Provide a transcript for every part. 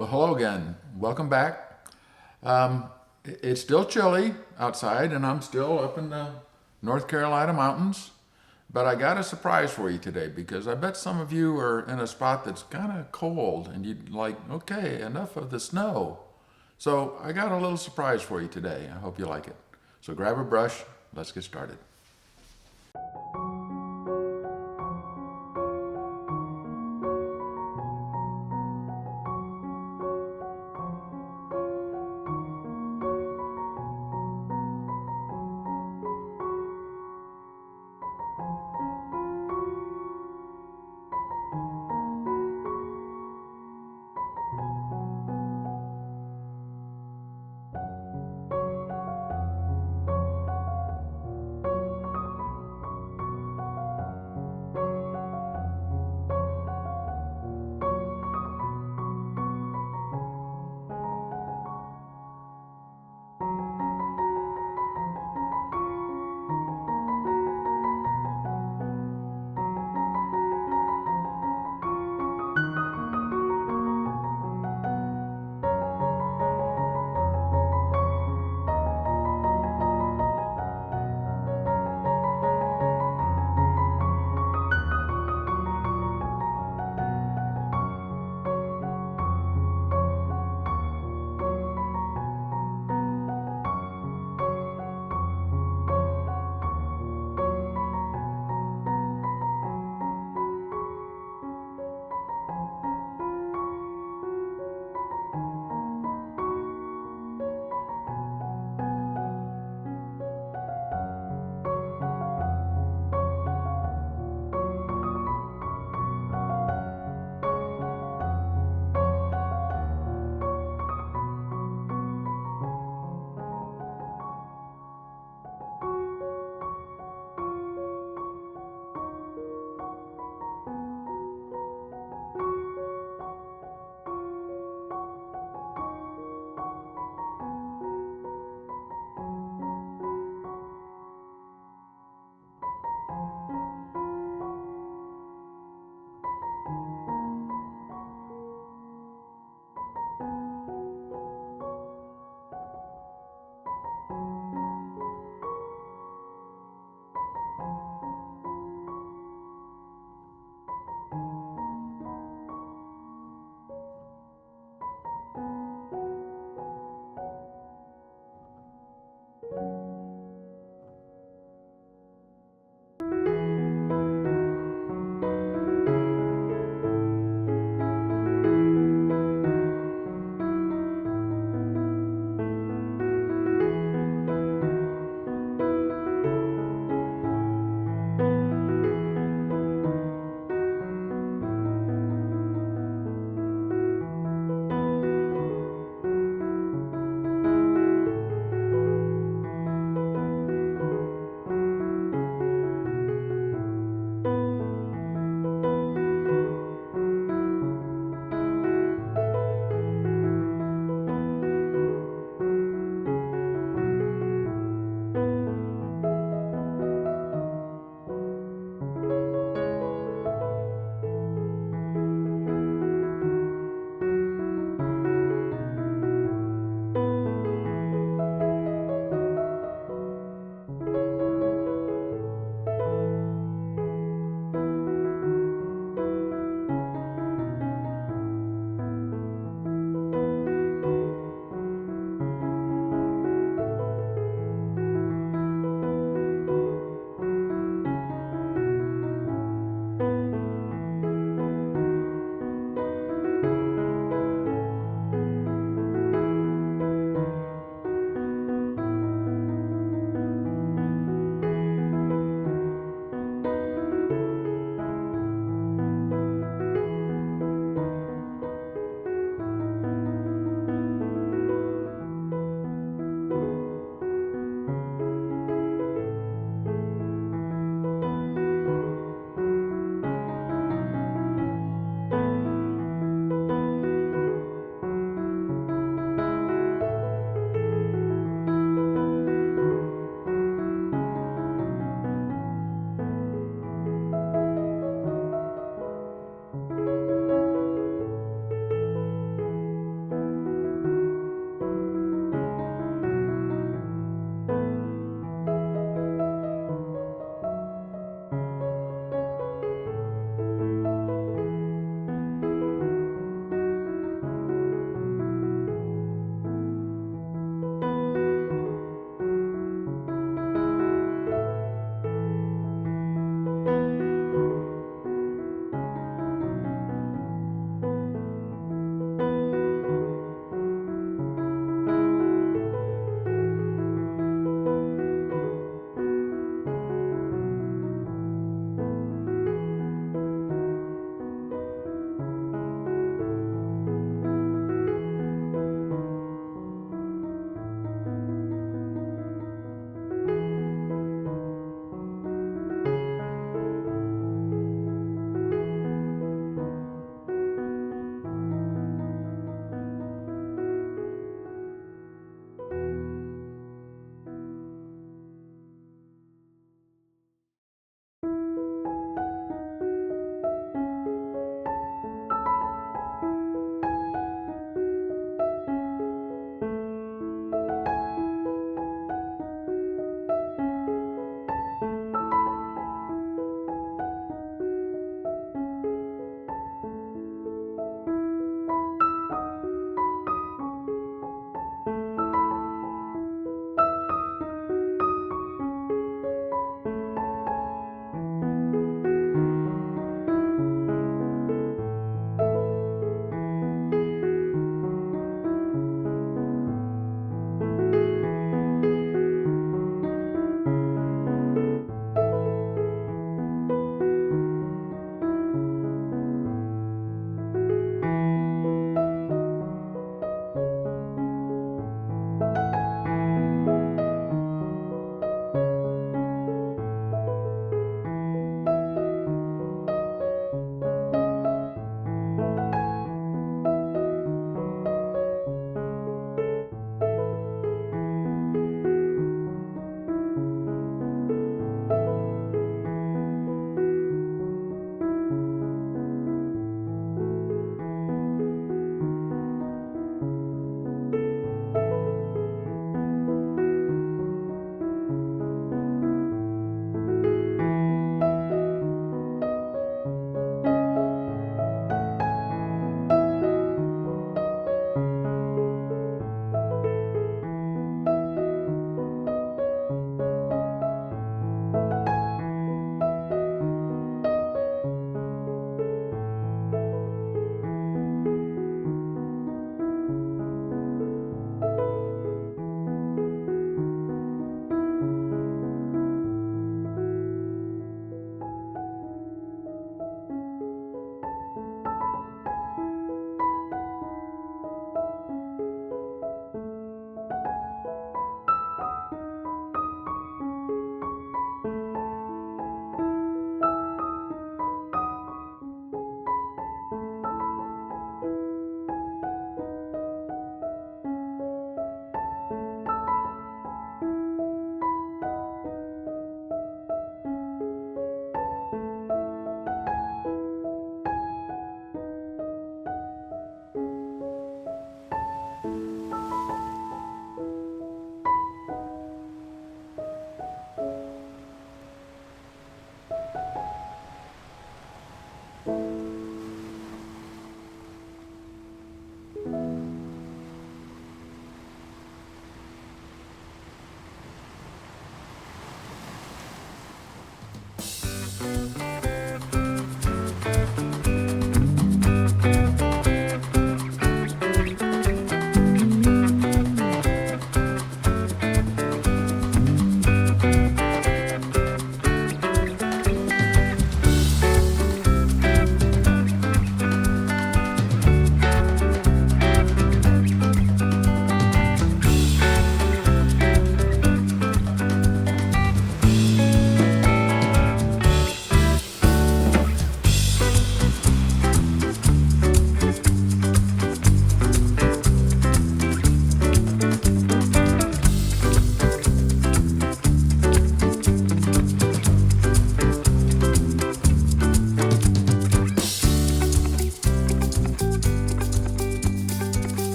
Well, hello again. Welcome back. It's still chilly outside, and I'm still up in the North Carolina mountains. But I got a surprise for you today because I bet some of you are in a spot that's kind of cold, and you'd like, okay, enough of the snow. So I got a little surprise for you today. I hope you like it. So grab a brush. Let's get started.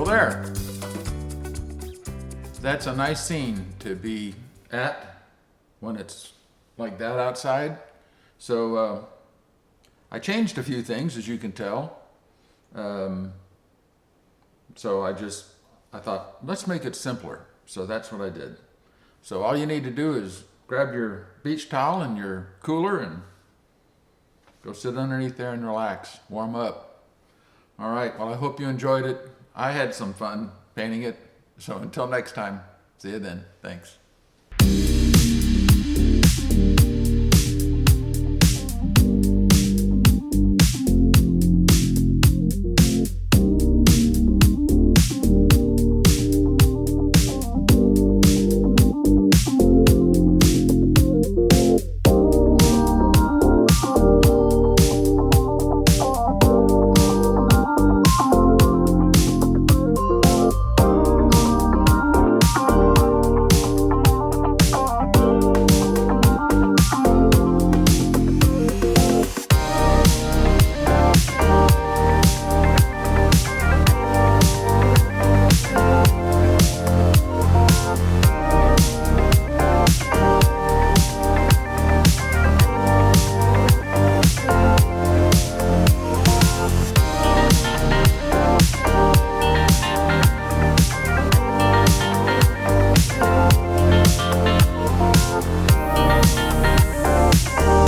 Well, there. That's a nice scene to be at when it's like that outside. So I changed a few things, as you can tell. So I thought, let's make it simpler. So that's what I did. So all you need to do is grab your beach towel and your cooler and go sit underneath there and relax, warm up. All right, well, I hope you enjoyed it. I had some fun painting it. So until next time, see you then. Thanks.